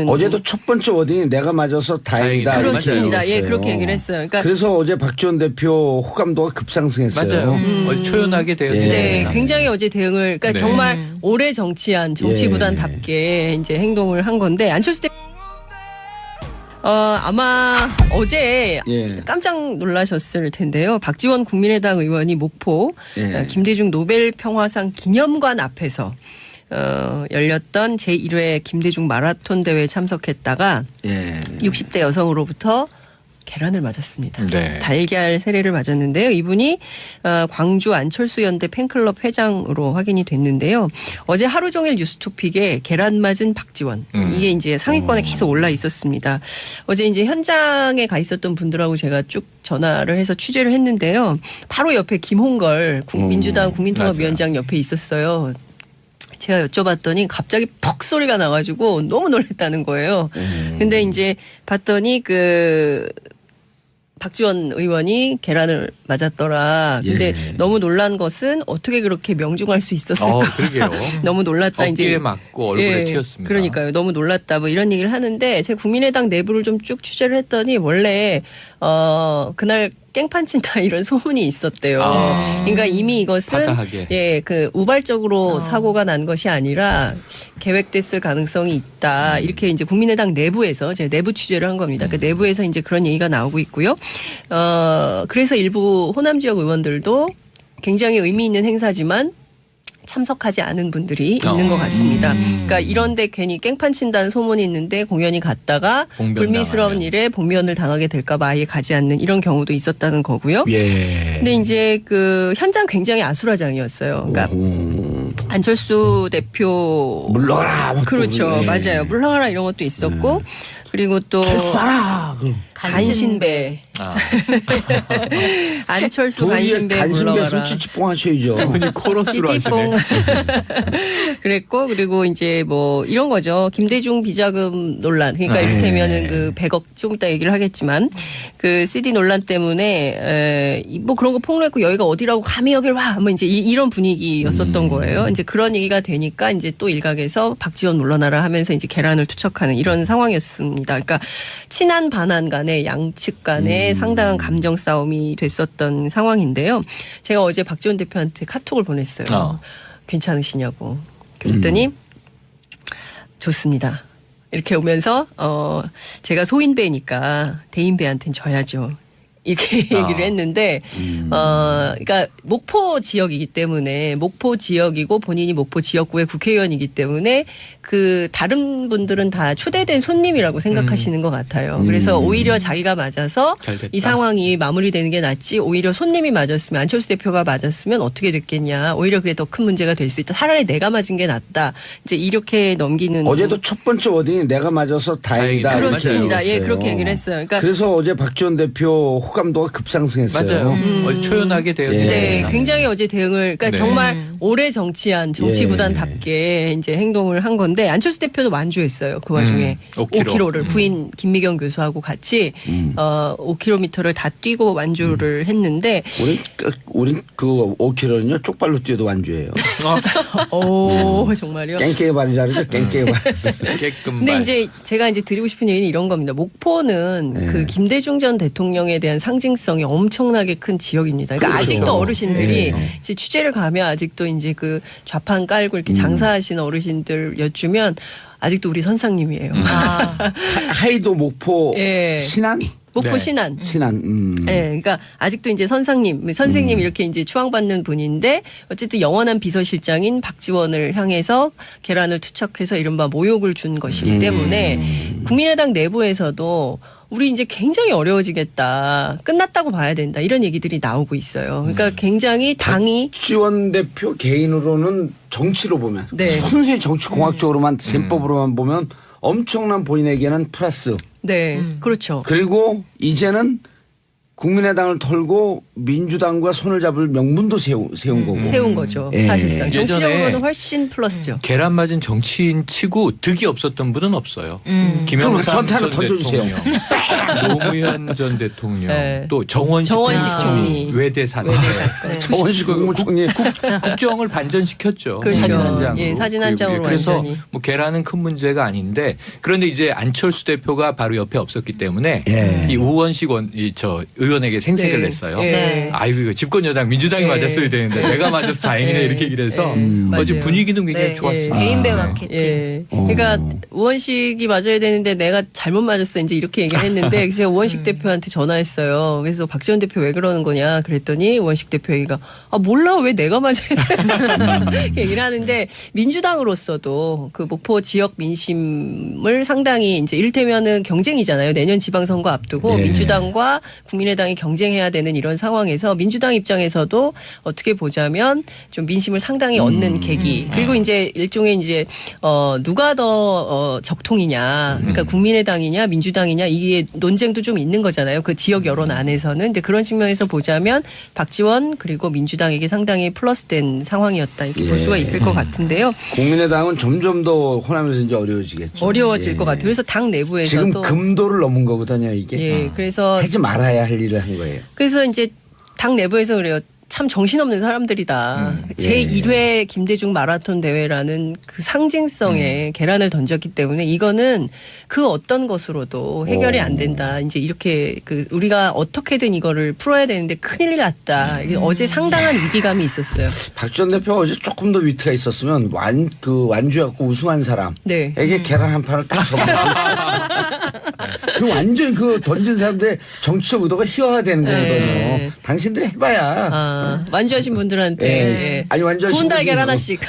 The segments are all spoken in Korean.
어제도 첫 번째 워딩이 내가 맞아서 다행이다. 그렇습니다. 이렇게 예, 얘기했어요. 그렇게 얘기를 했어요. 그러니까 그래서 어제 박지원 대표 호감도가 급상승했어요. 맞아요. 초연하게 네, 대응했습니다. 굉장히 어제 대응을 그러니까 네. 정말 오래 정치한 정치구단답게 이제 행동을 한 건데 안철수 대 아마 어제 예. 깜짝 놀라셨을 텐데요. 박지원 국민의당 의원이 목포 예. 김대중 노벨 평화상 기념관 앞에서 열렸던 제1회 김대중 마라톤 대회에 참석했다가 예. 60대 여성으로부터 계란을 맞았습니다. 네. 달걀 세례를 맞았는데요. 이분이 광주 안철수 연대 팬클럽 회장으로 확인이 됐는데요. 어제 하루 종일 뉴스토픽에 계란 맞은 박지원 이게 이제 상위권에 계속 올라 있었습니다. 어제 이제 현장에 가 있었던 분들하고 제가 쭉 전화를 해서 취재를 했는데요. 바로 옆에 김홍걸 민주당 국민통합위원장 옆에 있었어요. 제가 여쭤봤더니 갑자기 퍽 소리가 나가지고 너무 놀랐다는 거예요. 근데 이제 봤더니 박지원 의원이 계란을 맞았더라. 근데 예. 너무 놀란 것은 어떻게 그렇게 명중할 수 있었을까. 그러게요. 너무 놀랐다. 어깨에 이제 맞고 얼굴에 예, 튀었습니다. 그러니까요. 너무 놀랐다. 뭐 이런 얘기를 하는데 제가 국민의당 내부를 좀 쭉 취재를 했더니 원래 그날 깽판 친다 이런 소문이 있었대요. 그러니까 이미 이것은 과다하게. 우발적으로 사고가 난 것이 아니라 계획됐을 가능성이 있다. 이렇게 이제 국민의당 내부에서 제가 내부 취재를 한 겁니다. 그 내부에서 이제 그런 얘기가 나오고 있고요. 그래서 일부 호남 지역 의원들도 굉장히 의미 있는 행사지만 참석하지 않은 분들이 있는 것 같습니다. 그러니까 이런데 괜히 깽판 친다는 소문이 있는데 공연이 갔다가 불미스러운 일에 복면을 당하게 될까 봐 아예 가지 않는 이런 경우도 있었다는 거고요. 예. 근데 이제 현장 굉장히 아수라장이었어요. 그러니까 안철수 대표 물러가라. 그렇죠. 예. 맞아요. 물러가라 이런 것도 있었고 그리고 또 철수하라. 간신배 안철수 간신배 간신배 물러가라. 손찌찌뽕 하셔야죠. 분이 코러스로 띠띠뽕 그랬고 그리고 이제 뭐 이런 거죠. 김대중 비자금 논란. 그러니까 이를테면은 100억 좀 이따 얘기를 하겠지만 CD 논란 때문에 뭐 그런 거 폭로했고 여기가 어디라고 감히 여길 와. 뭐 이제 이런 분위기였었던 거예요. 이제 그런 얘기가 되니까 이제 또 일각에서 박지원 물러나라 하면서 이제 계란을 투척하는 이런 상황이었습니다. 그러니까 친한 반한 간에 양측 간에 상당한 감정 싸움이 됐었던 상황인데요. 제가 어제 박지원 대표한테 카톡을 보냈어요. 괜찮으시냐고. 그랬더니 좋습니다. 이렇게 오면서 제가 소인배니까 대인배한테는 져야죠. 이렇게 얘기를 했는데 그러니까 목포 지역이기 때문에 목포 지역이고 본인이 목포 지역구의 국회의원이기 때문에 다른 분들은 다 초대된 손님이라고 생각하시는 것 같아요. 그래서 오히려 자기가 맞아서 이 상황이 마무리되는 게 낫지 오히려 손님이 맞았으면 안철수 대표가 맞았으면 어떻게 됐겠냐. 오히려 그게 더 큰 문제가 될 수 있다. 차라리 내가 맞은 게 낫다. 이제 이렇게 넘기는. 어제도 첫 번째 워딩이 내가 맞아서 다행이다. 그렇습니다. 이렇게 예, 그렇게 얘기를 했어요. 그러니까 그래서 어제 박지원 대표 호감도가 급상승했어요. 맞아요. 초연하게 대응했습니다. 네, 굉장히 어제 대응을 그러니까 정말 오래 정치한 정치구단답게 이제 행동을 한 건데 안철수 대표도 완주했어요. 그 와중에 5km를 부인 김미경 교수하고 같이 5km를 다 뛰고 완주를 했는데 우린 5km는요 쪽발로 뛰어도 완주예요. 오 정말요? 깽깽이 발이 잘하죠. 깽깽이 발. 근데 이제 제가 이제 드리고 싶은 얘기는 이런 겁니다. 목포는 김대중 전 대통령에 대한 상징성이 엄청나게 큰 지역입니다. 그러니까 그렇죠. 아직도 어르신들이 이제 취재를 가면 아직도 이제 좌판 깔고 이렇게 장사하시는 어르신들 여쭈면 아직도 우리 선상님이에요. 하이도 목포 예. 신안? 목포 신안. 네, 그러니까 아직도 이제 선생님 이렇게 이제 추앙받는 분인데 어쨌든 영원한 비서실장인 박지원을 향해서 계란을 투척해서 이른바 모욕을 준 것이기 때문에 국민의당 내부에서도 우리 이제 굉장히 어려워지겠다. 끝났다고 봐야 된다. 이런 얘기들이 나오고 있어요. 그러니까 굉장히 당이 박지원 대표 개인으로는 정치로 보면 순수히 정치 공학적으로만 셈법으로만 보면 엄청난 본인에게는 플러스. 네, 그렇죠. 그리고 이제는 국민의당을 털고 민주당과 손을 잡을 명분도 세운 거고. 세운 거죠. 예. 사실상 예전에 정치적으로는 훨씬 플러스죠. 계란 맞은 정치인 치고 득이 없었던 분은 없어요. 그럼 김영삼 저한테 하나 전 던져주세요. 대통령, 노무현 전 대통령, 네. 또 정원식 총리. 외대 사건. 네. 정원식 국무총리. 국정을 반전시켰죠. 그렇죠. 사진 한 장으로. 예, 사진 한 장으로 그래서 완전히. 뭐 계란은 큰 문제가 아닌데 그런데 이제 안철수 대표가 바로 옆에 없었기 때문에 예. 이 우원식 의원에게 생색을 네. 냈어요. 예. 아이고 이거 집권 여당 민주당이 네. 맞았어야 되는데 내가 맞아서 다행이네 네. 이렇게 얘기를 해서 네. 어제 맞아요. 분위기는 굉장히 네. 좋았습니다. 개인배 아. 마케팅. 예. 그러니까 우원식이 맞아야 되는데 내가 잘못 맞았어 이제 이렇게 얘기를 했는데 제가 우원식 대표한테 전화했어요. 그래서 박지원 대표 왜 그러는 거냐 그랬더니 우원식 대표 얘기가 몰라 왜 내가 맞아야 돼 이렇게 얘기를 하는데 민주당으로서도 그 목포 지역 민심을 상당히 이제 이를테면은 경쟁이잖아요. 내년 지방선거 앞두고 네. 민주당과 국민의당이 경쟁해야 되는 이런 상황에서 민주당 입장에서도 어떻게 보자면 좀 민심을 상당히 얻는 계기 그리고 이제 일종의 이제 누가 더 적통이냐 그러니까 국민의당이냐 민주당이냐 이게 논쟁도 좀 있는 거잖아요. 그 지역 여론 안에서는 근데 그런 측면에서 보자면 박지원 그리고 민주당에게 상당히 플러스된 상황이었다 이렇게 볼 예. 수가 있을 것 같은데요. 국민의당은 점점 더 호남에서 이제 어려워지겠죠. 어려워질 예. 것 같아요. 그래서 당 지금 내부에서도 금도를 넘은 거거든요, 이게. 예 그래서 하지 말아야 할 일을 한 거예요. 그래서 이제 당 내부에서 그래요. 참 정신없는 사람들이다. 제1회 김대중 마라톤 대회라는 그 상징성에 계란을 던졌기 때문에 이거는 그 어떤 것으로도 해결이 안 된다. 이제 이렇게 그 우리가 어떻게든 이거를 풀어야 되는데 큰일 났다. 이게 어제 상당한 위기감이 있었어요. 박 전 대표가 어제 조금 더 위트가 있었으면 완주해갖고 우승한 사람에게 네. 계란 한 판을 딱 선물. 그 완전 그 던진 사람들의 정치적 의도가 희화화되는 거거든요. 네. 당신들이 해봐야. 완주하신 분들한테 예. 아니 완전 구운 달걀 하나씩.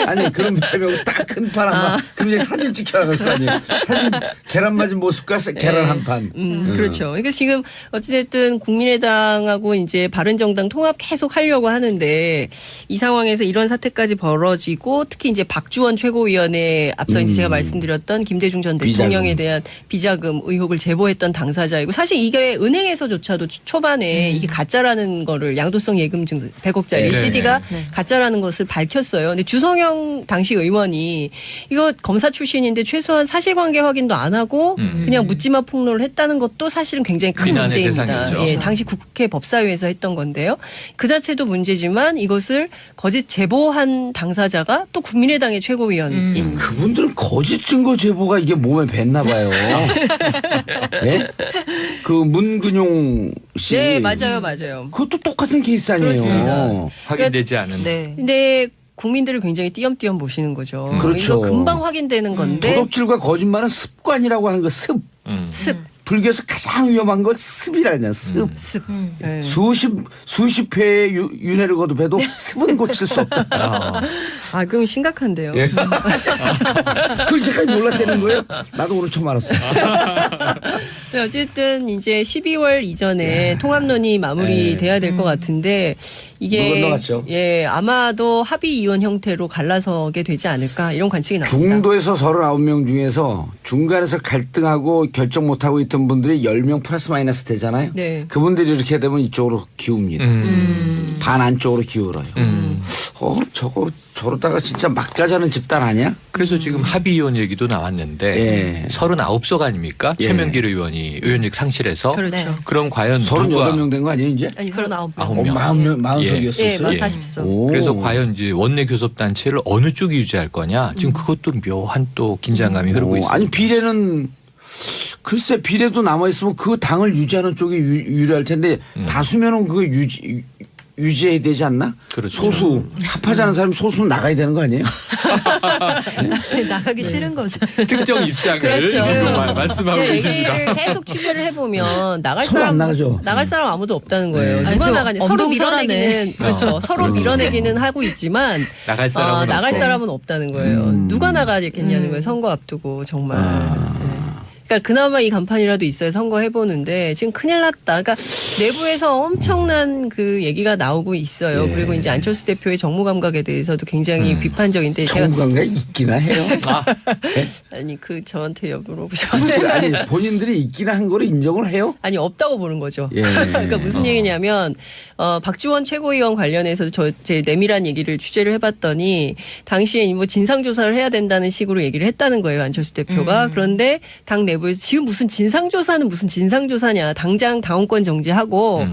아니 그럼 제명 딱 큰 판 한 판. 그럼 이제 사진 찍혀나갈 거 아니에요. 사진 계란 맞은 모습과 계란 한 판. 그렇죠. 그러니까 지금 어찌됐든 국민의당하고 이제 바른정당 통합 계속 하려고 하는데 이 상황에서 이런 사태까지 벌어지고 특히 이제 박주원 최고위원회 앞서 이제 제가 말씀드렸던 김대중 전 대통령에 대한 비자금 의혹을 제보했던 당사자이고 사실 이게 은행에서조차도 초반에 이게 가짜라는 거를 양도성 예금증 100억짜리 네. CD가 네. 가짜라는 것을 밝혔어요. 근데 주성영 당시 의원이 이거 검사 출신인데 최소한 사실관계 확인도 안 하고 그냥 묻지마 폭로를 했다는 것도 사실은 굉장히 큰 비난의 문제입니다. 대상이었죠. 예, 당시 국회 법사위에서 했던 건데요. 그 자체도 문제지만 이것을 거짓 제보한 당사자가 또 국민의당의 최고위원인 그분들은 거짓 증거 제보가 이게 몸에 뱄나 봐요. 예? 그 문근용 씨. 네, 맞아요. 그것도 똑같은 케이스 아니에요. 그렇습니다. 확인되지 않은. 네. 근데 국민들을 굉장히 띄엄띄엄 보시는 거죠. 그렇죠. 이거 금방 확인되는 건데 도덕질과 거짓말은 습관이라고 하는 거 습. 습. 불교에서 가장 위험한 걸 습이라냐 습. 습. 네. 수십 회의 윤회를 거듭해도 습은 고칠 수 없다. 아, 그럼 심각한데요. 예. 그걸 이제까지 몰랐다는 거예요? 나도 오늘 처음 알았어. 네, 어쨌든 이제 12월 이전에 통합론이 마무리돼야 될 것 같은데 물 이게 건너갔죠. 예 아마도 합의 이혼 형태로 갈라서게 되지 않을까 이런 관측이 나옵니다. 중도에서 39명 중에서 중간에서 갈등하고 결정 못하고 있던 분들이 10명 플러스 마이너스 되잖아요. 네. 그분들이 이렇게 되면 이쪽으로 기웁니다. 반 안쪽으로 기울어요. 저러다가 진짜 막가자는 집단 아니야? 그래서 지금 합의위원 얘기도 나왔는데 예. 39석 아닙니까? 예. 최명길 의원이 의원직 상실해서 그렇죠. 네. 그럼 과연 누가 38명 된 거 아니에요 이제? 아니 39명. 9명. 40석이었어요. 예, 만 40석. 그래서 과연 이제 원내 교섭단체를 어느 쪽이 유지할 거냐 지금 그것도 묘한 또 긴장감이 흐르고 있습니다. 아니 비례는 글쎄 비례도 남아 있으면 그 당을 유지하는 쪽이 유리할 텐데 다수면은 그거 유지해야 되지 않나? 그렇죠. 소수 합하자는 사람이 소수는 나가야 되는 거 아니에요? 나가기 싫은 거죠. 특정 입장을 그렇죠. 지금 말씀하고 제 계십니다. 얘기를 계속 취재를 해보면 나갈 서로 사람 안 나가죠. 나갈 사람 아무도 없다는 거예요. 네. 누가 아니, 나가냐? 저 서로 엄동설하네. 밀어내기는 그렇죠. 서로 밀어내기는 하고 있지만 나갈 사람은 나갈 없고. 사람은 없다는 거예요. 누가 나가겠냐는 거예요. 선거 앞두고 정말. 네. 그러니까 그나마 이 간판이라도 있어야 선거해보는데 지금 큰일 났다. 그러니까 내부에서 엄청난 그 얘기가 나오고 있어요. 예. 그리고 이제 안철수 대표의 정무 감각에 대해서도 굉장히 비판적인데 제가 정부관계 있기나 해요. 아니 그 저한테 물어보셨는데 아니 본인들이 있기나 한 거를 인정을 해요? 아니 없다고 보는 거죠. 예. 그러니까 무슨 얘기냐면 박지원 최고위원 관련해서 제 내밀한 얘기를 취재를 해봤더니 당시에 뭐 진상 조사를 해야 된다는 식으로 얘기를 했다는 거예요 안철수 대표가. 그런데 당 내부에서 지금 무슨 진상 조사는 무슨 진상 조사냐 당장 당원권 정지하고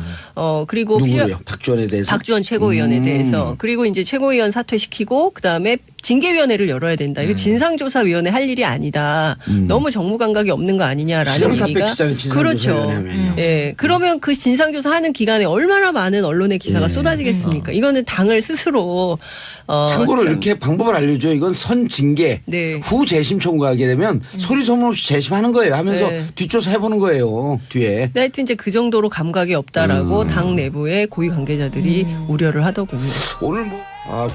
그리고 누구요? 박지원에 대해서? 박지원 최고위원에 대해서 그리고 이제 최고위원 사퇴시키고 그다음에 징계위원회를 열어야 된다. 이거 진상조사위원회 할 일이 아니다. 너무 정무 감각이 없는 거 아니냐라는 얘기가 그렇죠. 예, 그러면 그 진상조사하는 기간에 얼마나 많은 언론의 기사가 쏟아지겠습니까? 이거는 당을 스스로 참고로 참. 이렇게 방법을 알려줘요. 이건 선징계 네. 후 재심 청구하게 되면 소리 소문 없이 재심하는 거예요 하면서 네. 뒷조사 해보는 거예요. 뒤에. 근데 하여튼 이제 그 정도로 감각이 없다라고 당 내부의 고위 관계자들이 우려를 하더군요. 오늘 뭐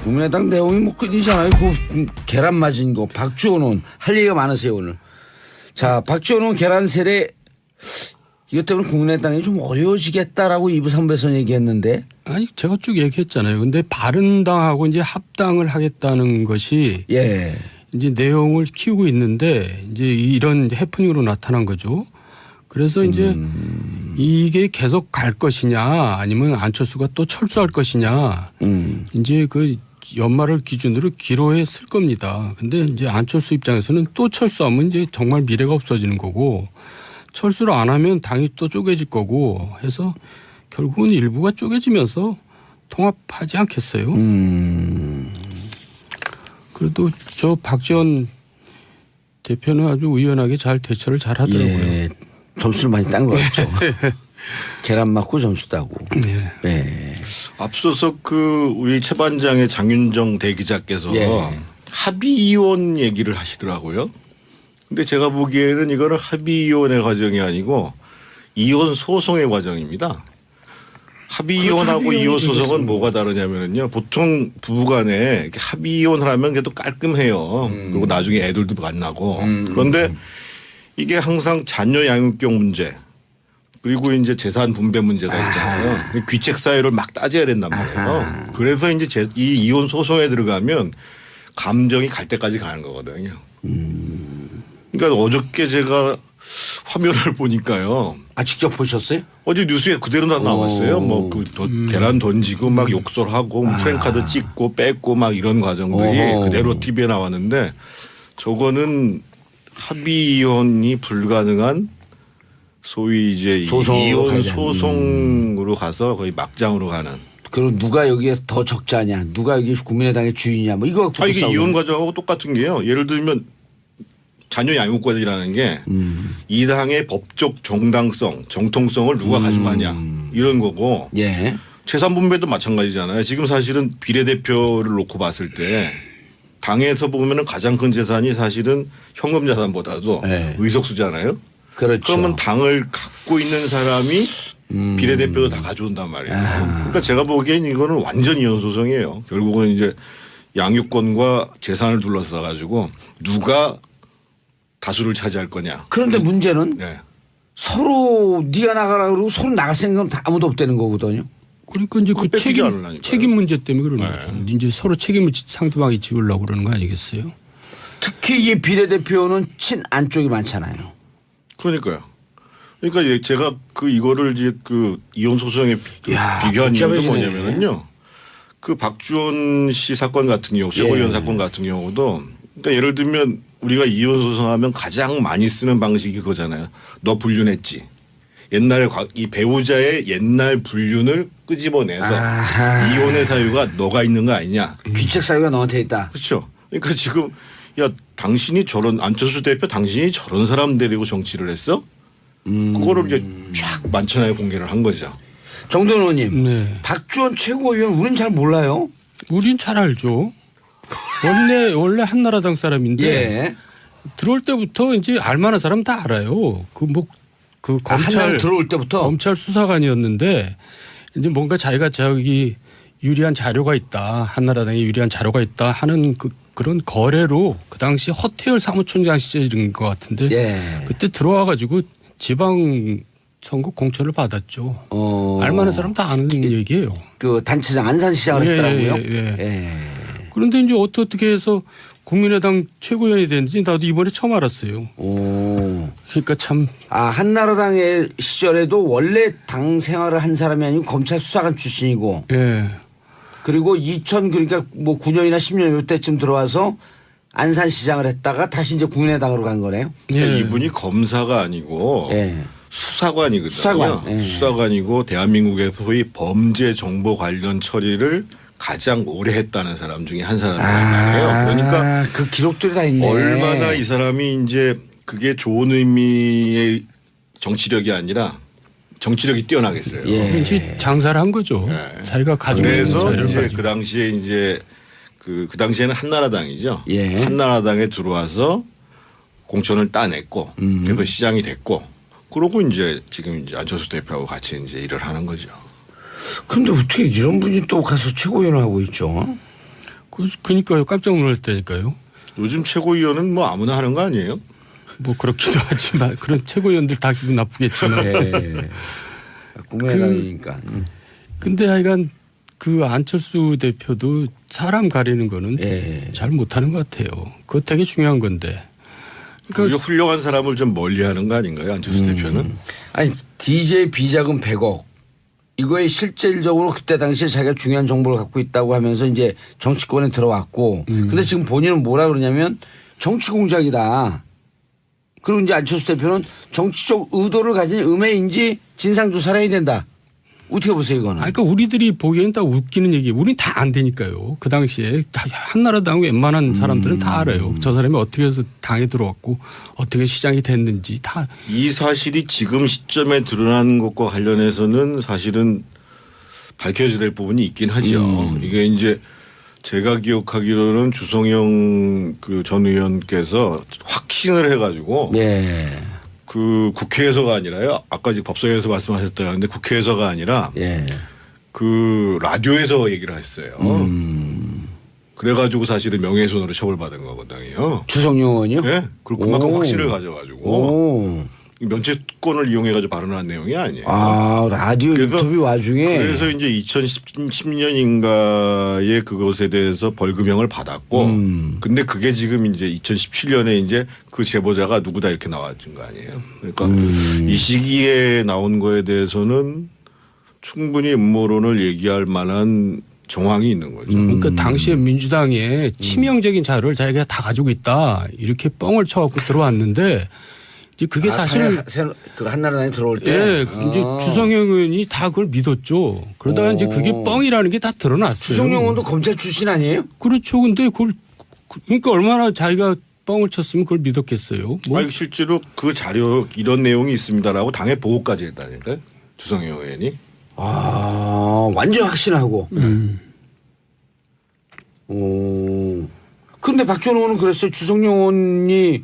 국민의당 내용이 뭐 끊이잖아요. 그 계란 맞은 거 박주원 의원 할 얘기가 많으세요 오늘. 자 박주원 의원 계란 세례 이것 때문에 국민의당이 좀 어려워지겠다라고 2부 3부에서 얘기했는데. 아니 제가 쭉 얘기했잖아요. 근데 바른당하고 이제 합당을 하겠다는 것이 예. 이제 내용을 키우고 있는데 이제 이런 해프닝으로 나타난 거죠. 그래서 이제 이게 계속 갈 것이냐 아니면 안철수가 또 철수할 것이냐 이제 그 연말을 기준으로 기로했을 겁니다. 근데 이제 안철수 입장에서는 또 철수하면 이제 정말 미래가 없어지는 거고 철수를 안 하면 당이 또 쪼개질 거고 해서 결국은 일부가 쪼개지면서 통합하지 않겠어요. 그래도 저 박지원 대표는 아주 의연하게 잘 대처를 잘 하더라고요. 예. 점수를 많이 딴 것 같죠. 계란 맞고 점수 따고. 네. 예. 앞서서 그 우리 최반장의 장윤정 대기자께서 예. 합의이혼 얘기를 하시더라고요. 근데 제가 보기에는 이거는 합의이혼의 과정이 아니고 이혼 소송의 과정입니다. 합의이혼하고 그렇죠. 이혼 소송은 뭐가 다르냐면요. 보통 부부간에 이렇게 합의이혼을 하면 그래도 깔끔해요. 그리고 나중에 애들도 만나고. 그런데 이게 항상 자녀 양육경 문제 그리고 이제 재산 분배 문제가 있잖아요. 귀책 사유를 막 따져야 된단 말이에요. 그래서 이제 이 이혼 소송에 들어가면 감정이 갈 때까지 가는 거거든요. 그러니까 어저께 제가 화면을 보니까요. 직접 보셨어요? 어제 뉴스에 그대로 다 나왔어요. 뭐 그 계란 던지고 막 욕설하고 프랭카드 찍고 뺏고 막 이런 과정들이 그대로 TV에 나왔는데 저거는 합의 이혼이 불가능한 소위 이제 이혼 소송으로 가서 거의 막장으로 가는. 그럼 누가 여기에 더 적자냐, 누가 여기 국민의당의 주인이냐, 뭐 이거. 이게 이혼 과정하고 똑같은 게요. 예를 들면 자녀 양육권이라는 게 이 당의 법적 정당성, 정통성을 누가 가져가냐 이런 거고. 예. 재산 분배도 마찬가지잖아요. 지금 사실은 비례대표를 놓고 봤을 때 당에서 보면은 가장 큰 재산이 사실은 현금 자산보다도 네. 의석수잖아요. 그렇죠. 그러면 당을 갖고 있는 사람이 비례대표도 다 가져온단 말이에요. 그러니까 제가 보기엔 이거는 완전 이혼 소송이에요. 결국은 이제 양육권과 재산을 둘러싸 가지고 누가 다수를 차지할 거냐. 그런데 문제는 네. 서로 네가 나가라 그러고 서로 나갈 생각은 다 아무도 없다는 거거든요. 그러니까 이제 그 뺏기지 않으려니까요. 책임 문제 때문에 그러는 거죠. 이제 서로 책임을 상대방이 지우려고 그러는 거 아니겠어요? 특히 이 비례대표는 친안 쪽이 많잖아요. 그러니까요. 그러니까 제가 이거를 이제 이혼 소송에 비교한 이유가 복잡해지네. 뭐냐면요. 그 박주원 씨 사건 같은 경우, 최고위원 사건 같은 경우도 그러니까 예를 들면 우리가 이혼 소송하면 가장 많이 쓰는 방식이 그거잖아요. 너 불륜했지. 옛날에 이 배우자의 옛날 불륜을 끄집어내서 이혼의 사유가 너가 있는 거 아니냐. 귀책 사유가 너한테 있다. 그렇죠. 그러니까 지금 당신이 안철수 대표 당신이 저런 사람 데리고 정치를 했어? 그거를 이제 쫙 만천하에 공개를 한 거죠. 정돈 의원님. 네. 박주원 최고위원 우린 잘 몰라요. 우린 잘 알죠. 원래 한나라당 사람인데 예. 들어올 때부터 이제 알만한 사람 다 알아요. 검찰 들어올 때부터 검찰 수사관이었는데 이제 뭔가 자기가 유리한 자료가 있다, 한나라당에 유리한 자료가 있다 하는 그런 거래로 그 당시 허태열 사무총장 시절인 것 같은데 예. 그때 들어와가지고 지방 선거 공천을 받았죠. 알만한 사람 다 아는 얘기예요. 그 단체장 안산시장을 했더라고요. 예. 예. 그런데 이제 어떻게 해서 국민의당 최고위원이 됐는지 나도 이번에 처음 알았어요. 오. 그러니까 참 한나라당의 시절에도 원래 당 생활을 한 사람이 아니고 검찰 수사관 출신이고 예. 그리고 2000 그러니까 뭐 9년이나 10년 요때쯤 들어와서 안산시장을 했다가 다시 이제 국민의당으로 간 거네요. 그러니까 예. 이분이 검사가 아니고 예. 수사관이거든요. 수사관. 예. 수사관이고 대한민국의 소위 범죄 정보 관련 처리를 가장 오래 했다는 사람 중에 한 사람이에요. 그러니까 그 기록들이 다 있네. 얼마나 이 사람이 이제 그게 좋은 의미의 정치력이 아니라 정치력이 뛰어나겠어요. 예. 이제 장사를 한 거죠. 네. 자기가 가지고 있는 그래서 자료를 이제 가지고. 그 당시에 이제 그 당시에는 한나라당이죠. 예. 한나라당에 들어와서 공천을 따냈고 그래서 시장이 됐고 그러고 이제 지금 이제 안철수 대표하고 같이 이제 일을 하는 거죠. 근데 어떻게 이런 분이 또 가서 최고위원을 하고 있죠? 그러니까요. 깜짝 놀랐다니까요. 요즘 최고위원은 뭐 아무나 하는 거 아니에요? 뭐 그렇기도 하지만 그런 최고위원들 다 기분 나쁘겠지만. 예. 국민의당이니까. 근데 하여간 그 안철수 대표도 사람 가리는 거는 예. 잘 못하는 것 같아요. 그거 되게 중요한 건데. 그러니까 훌륭한 사람을 좀 멀리하는 거 아닌가요, 안철수 대표는? 아니 DJ 비자금 100억 이거에 실질적으로 그때 당시에 자기가 중요한 정보를 갖고 있다고 하면서 이제 정치권에 들어왔고 근데 지금 본인은 뭐라 그러냐면 정치 공작이다. 그리고 이제 안철수 대표는 정치적 의도를 가진 음해인지 진상조사를 해야 된다. 어떻게 보세요 이거는? 그러니까 우리들이 보기에는 다 웃기는 얘기. 우린 다 안 되니까요. 그 당시에 다 한나라당 웬만한 사람들은 다 알아요. 저 사람이 어떻게 해서 당에 들어왔고 어떻게 시장이 됐는지 다. 이 사실이 지금 시점에 드러나는 것과 관련해서는 사실은 밝혀져야 될 부분이 있긴 하죠. 이게 이제 제가 기억하기로는 주성영 그 전 의원께서 확신을 해가지고 예. 그 국회에서가 아니라요. 아까 지금 법사위에서 말씀하셨다는데 국회에서가 아니라 예. 그 라디오에서 얘기를 했어요. 그래가지고 사실은 명예훼손으로 처벌받은 거거든요. 주성용 의원이요? 예. 그리고 그만큼 오. 확신을 가져가지고 오. 면책권을 이용해가지고 발언한 내용이 아니에요. 아 라디오 그래서- 인터뷰 와중에 그래서 이제 2010년인가에 그것에 대해서 벌금형을 받았고, 근데 그게 지금 이제 2017년에 이제 그 제보자가 누구다 이렇게 나왔던 거 아니에요. 그러니까 이 시기에 나온 거에 대해서는 충분히 음모론을 얘기할 만한 정황이 있는 거죠. 그러니까 당시에 민주당에 치명적인 자료를 자기가 다 가지고 있다 이렇게 뻥을 쳐갖고 들어왔는데 이제 그게 사실 그 한나라당에 들어올 때 예, 이제 주성영 의원이 다 그걸 믿었죠. 그러다가 이제 그게 뻥이라는 게 다 드러났어요. 주성용 의원도 검찰 출신 아니에요? 그렇죠. 근데 그걸 그러니까 얼마나 자기가 뻥을 쳤으면 그걸 믿었겠어요. 뭐 아니, 실제로 그 자료 이런 내용이 있습니다라고 당에 보고까지 했다니까요. 주성영 의원이. 아 완전 확신하고. 오. 근데 박지원 의원은 그랬어요. 주성용 의원이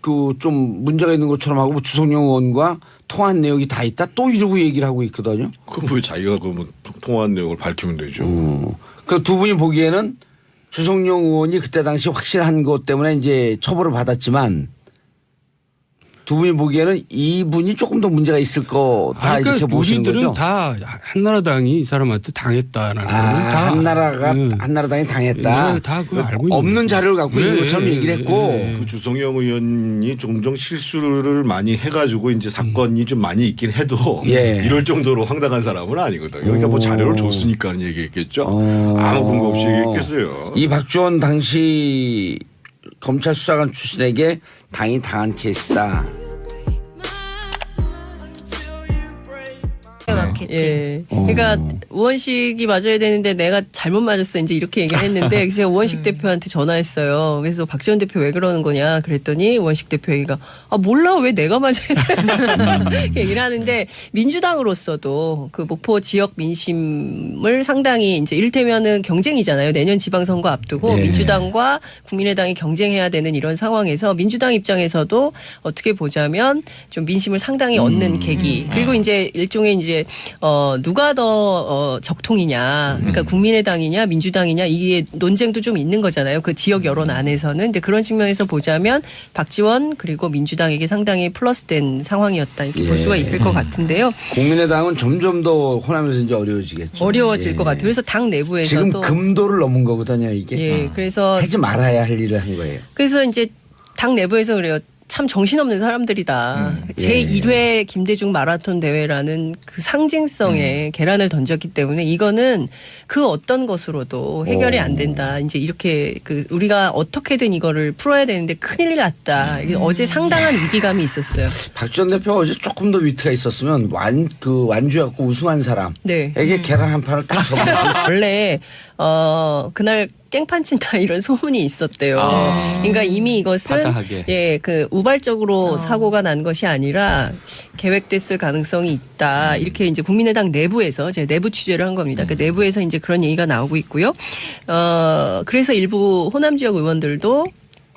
그 좀 문제가 있는 것처럼 하고 주성용 의원과 통화한 내용이 다 있다 또 이러고 얘기를 하고 있거든요. 그럼 왜 자기가 그러면 통화한 내용을 밝히면 되죠. 그 두 분이 보기에는 주성용 의원이 그때 당시 확실한 것 때문에 이제 처벌을 받았지만 두 분이 보기에는 이분이 조금 더 문제가 있을 거다 이렇게 보시는 우리들은 거죠. 다 한나라당이 이 사람한테 당했다라는 거는 다 한나라당이 당했다. 네, 다 그거 알고 있는 없는 거죠. 자료를 갖고 있는 것처럼 얘기를 했고. 그 주성영 의원이 종종 실수를 많이 해가지고 이제 사건이 좀 많이 있긴 해도 예. 이럴 정도로 황당한 사람은 아니거든요. 그러니까 뭐 자료를 줬으니까 얘기했겠죠. 아무 근거 없이 얘기했겠어요. 이 박지원 당시 검찰 수사관 출신에게 당이 당한 케이스다. 예. 그러니까 우원식이 맞아야 되는데 내가 잘못 맞았어 이제 이렇게 얘기를 했는데 제가 우원식 대표한테 전화했어요. 그래서 박지원 대표 왜 그러는 거냐 그랬더니 우원식 대표 얘기가 아 몰라 왜 내가 맞아야 돼 이렇게 얘기를 하는데 민주당으로서도 그 목포 지역 민심을 상당히 이제 이를테면은 경쟁이잖아요. 내년 지방선거 앞두고 네. 민주당과 국민의당이 경쟁해야 되는 이런 상황에서 민주당 입장에서도 어떻게 보자면 좀 민심을 상당히 얻는 계기 그리고 이제 일종의 이제 누가 더 적통이냐, 그러니까 국민의당이냐 민주당이냐 이게 논쟁도 좀 있는 거잖아요. 그 지역 여론 안에서는. 근데 그런 측면에서 보자면 박지원 그리고 민주당에게 상당히 플러스된 상황이었다 이렇게 볼 수가 있을 것 같은데요. 국민의당은 점점 더 호남에서 이제 어려워지겠죠. 어려워질 것 같아요. 그래서 당 내부에서도 지금 금도를 넘은 거거든요, 이게. 예, 그래서 하지 말아야 할 일을 한 거예요. 그래서 이제 당 내부에서 그래요. 참 정신없는 사람들이다. 제1회 김대중 마라톤 대회라는 그 상징성에 계란을 던졌기 때문에 이거는 그 어떤 것으로도 해결이 안 된다. 이제 이렇게 그 우리가 어떻게든 이거를 풀어야 되는데 큰일 났다. 이게 어제 상당한 위기감이 있었어요. 박 전 대표가 어제 조금 더 위트가 있었으면 완주해갖고 우승한 사람에게 네. 계란 한 판을 딱 접어. 원래 그날 깽판 친다 이런 소문이 있었대요. 그러니까 이미 이것은 파다하게. 예, 그 우발적으로 사고가 난 것이 아니라 계획됐을 가능성이 있다. 이렇게 이제 국민의당 내부에서 제가 내부 취재를 한 겁니다. 그 내부에서 이제 그런 얘기가 나오고 있고요. 그래서 일부 호남 지역 의원들도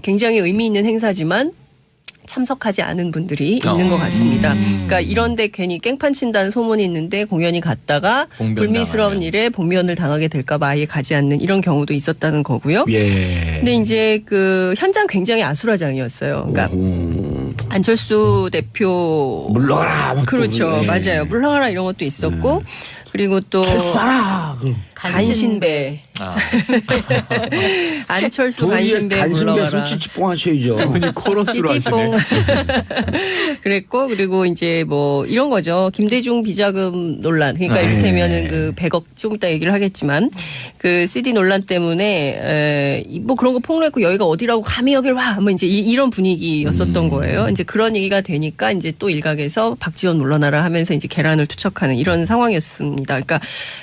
굉장히 의미 있는 행사지만 참석하지 않은 분들이 있는 것 같습니다. 그러니까 이런데 괜히 깽판 친다는 소문이 있는데 공연이 갔다가 불미스러운 봉변당하면. 일에 복면을 당하게 될까 봐 아예 가지 않는 이런 경우도 있었다는 거고요. 예. 근데 이제 그 현장 굉장히 아수라장이었어요. 그러니까 안철수 대표 물러가라. 막 그렇죠. 예. 맞아요. 물러가라 이런 것도 있었고 그리고 또 철수하라. 간신배 안철수 간신배 간신배 물러가라. 손찌찌뽕 하셔야죠. 그분이 코러스로 띠띠뽕. 하시네. 그랬고 그리고 이제 뭐 이런 거죠. 김대중 비자금 논란. 그러니까 이를테면은 그 100억 좀 이따 얘기를 하겠지만 그 CD 논란 때문에 뭐 그런 거 폭로했고 여기가 어디라고 감히 여길 와. 뭐 이제 이런 분위기였었던 거예요. 이제 그런 얘기가 되니까 이제 또 일각에서 박지원 물러나라 하면서 이제 계란을 투척하는 이런 상황이었습니다. 그러니까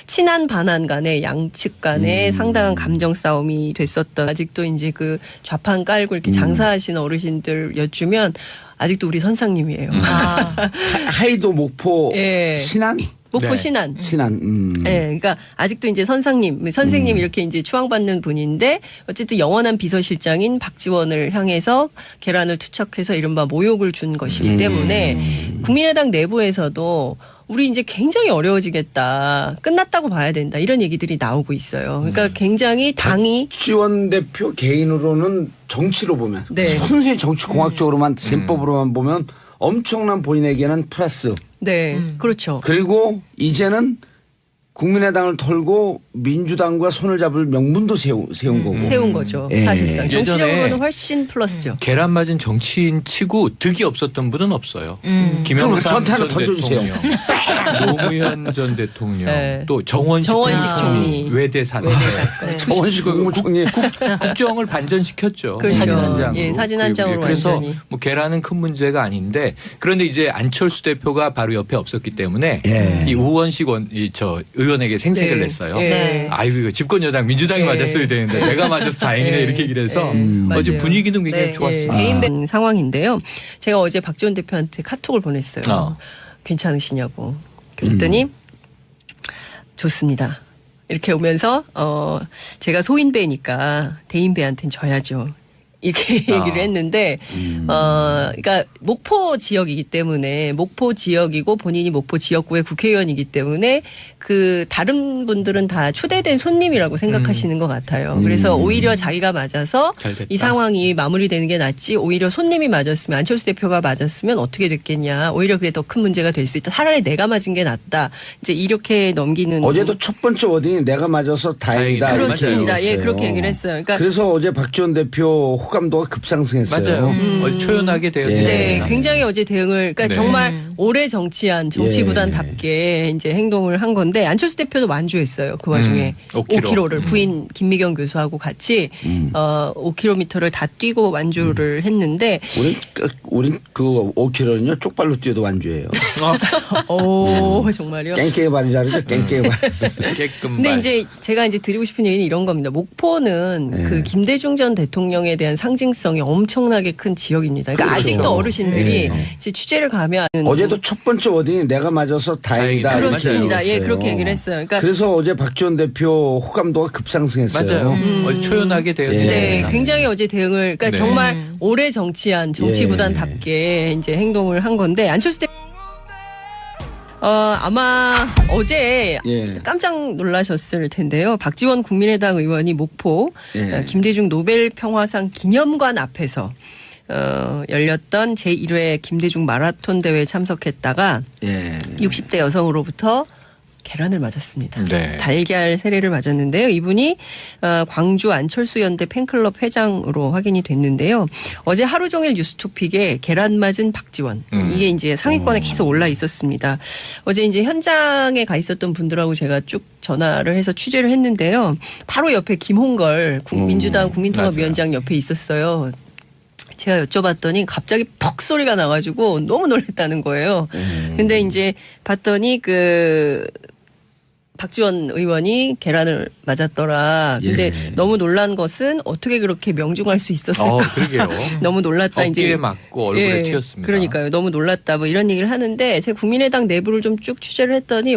친한 반한 간에 양측 간에 상당한 감정 싸움이 됐었던 아직도 이제 그 좌판 깔고 이렇게 장사하시는 어르신들 여쭈면 아직도 우리 선상님이에요. 하이도 목포 예. 신안? 목포 네. 신안. 신안. 네, 그러니까 아직도 이제 선생님 이렇게 이제 추앙받는 분인데 어쨌든 영원한 비서실장인 박지원을 향해서 계란을 투척해서 이른바 모욕을 준 것이기 때문에 국민의당 내부에서도 우리 이제 굉장히 어려워지겠다. 끝났다고 봐야 된다. 이런 얘기들이 나오고 있어요. 그러니까 굉장히 당이 박지원 대표 개인으로는 정치로 보면 네. 순수히 정치 공학적으로만 셈법으로만 보면 엄청난 본인에게는 플러스. 네, 그렇죠. 그리고 이제는 국민의당을 털고 민주당과 손을 잡을 명분도 세운 거고. 세운 거죠. 예. 사실상 예전에 정치적으로는 훨씬 플러스죠. 계란 맞은 정치인 치고 득이 없었던 분은 없어요. 그럼 김영삼 저한테 하나 전 던져주세요. 대통령, 노무현 전 대통령, 네. 또 정원식 총리. 외대 사건, 정원식 국무총리 국정을 반전시켰죠. 그렇죠. 사진 한 장으로. 예, 사진 한 장으로 그래서 완전히. 뭐 계란은 큰 문제가 아닌데 그런데 이제 안철수 대표가 바로 옆에 없었기 때문에 예. 이 우원식 의원에게 생색을 네. 냈어요. 네. 아이고 이거 집권 여당 민주당이 네. 맞았어야 되는데 내가 맞아서 다행이네 네. 이렇게 얘기를 해서 네. 어제 맞아요. 분위기는 굉장히 네, 좋았습니다. 예, 개인 상황인데요. 제가 어제 박지원 대표한테 카톡을 보냈어요. 괜찮으시냐고. 그랬더니 좋습니다. 이렇게 오면서 제가 소인배니까 대인배한테는 져야죠. 이렇게 얘기를 했는데, 그러니까 목포 지역이기 때문에 목포 지역이고 본인이 목포 지역구의 국회의원이기 때문에 그 다른 분들은 다 초대된 손님이라고 생각하시는 것 같아요. 그래서 오히려 자기가 맞아서 잘 됐다. 이 상황이 마무리되는 게 낫지 오히려 손님이 맞았으면 안철수 대표가 맞았으면 어떻게 됐겠냐. 오히려 그게 더 큰 문제가 될 수 있다. 차라리 내가 맞은 게 낫다. 이제 이렇게 넘기는. 어제도 첫 번째 워딩이 내가 맞아서 다행이다. 다행이다. 이렇게 그렇습니다. 예, 얘기했어요. 그렇게 얘기를 했어요. 그러니까 그래서 어제 박지원 대표 호감도가 급상승했어요. 맞아요. 초연하게 되어 예. 네, 있습니다. 굉장히 어제 대응을 그러니까 네. 정말 오래 정치한 정치 예. 구단답게 이제 행동을 한 건데 안철수 대표도 완주했어요. 그 와중에 5km를 부인 김미경 교수하고 같이 5km를 다 뛰고 완주를 했는데 우린 그 5km는요 쪽발로 뛰어도 완주예요. 오 정말요. 깽깽이 발이 잘하죠. 깽깽이 발. 깨끔 근데 말. 이제 제가 이제 드리고 싶은 얘기는 이런 겁니다. 목포는 그 김대중 전 대통령에 대한 상징성이 엄청나게 큰 지역입니다. 그러니까 그렇죠. 아직도 어르신들이 예. 이제 취재를 가면 어제도 첫 번째 워딩이 내가 맞아서 다행이다. 다행이다. 이렇게 그렇습니다. 예, 얘기했어요. 그렇게 얘기를 했어요. 그러니까 그래서 어제 박지원 대표 호감도가 급상승했어요. 맞아요. 초연하게 되어 예. 네, 있습니다. 굉장히 어제 대응을 그러니까 네. 정말 오래 정치한 정치 예. 구단답게 이제 행동을 한 건데 안철수 대 아마 어제 예. 깜짝 놀라셨을 텐데요. 박지원 국민의당 의원이 목포 예. 김대중 노벨 평화상 기념관 앞에서 열렸던 제1회 김대중 마라톤 대회에 참석했다가 예. 60대 여성으로부터 계란을 맞았습니다. 네. 달걀 세례를 맞았는데요. 이분이 광주 안철수 연대 팬클럽 회장으로 확인이 됐는데요. 어제 하루 종일 뉴스토픽에 계란 맞은 박지원 이게 이제 상위권에 계속 올라 있었습니다. 어제 이제 현장에 가 있었던 분들하고 제가 쭉 전화를 해서 취재를 했는데요. 바로 옆에 김홍걸 민주당 국민통합위원장 옆에 있었어요. 제가 여쭤봤더니 갑자기 퍽 소리가 나가지고 너무 놀랐다는 거예요. 근데 이제 봤더니 박지원 의원이 계란을 맞았더라. 근데 예. 너무 놀란 것은 어떻게 그렇게 명중할 수 있었을까? 그러게요. 너무 놀랐다. 어깨에 이제 맞고 얼굴에 예, 튀었습니다. 그러니까요. 너무 놀랐다. 뭐 이런 얘기를 하는데 제가 국민의당 내부를 좀 쭉 취재를 했더니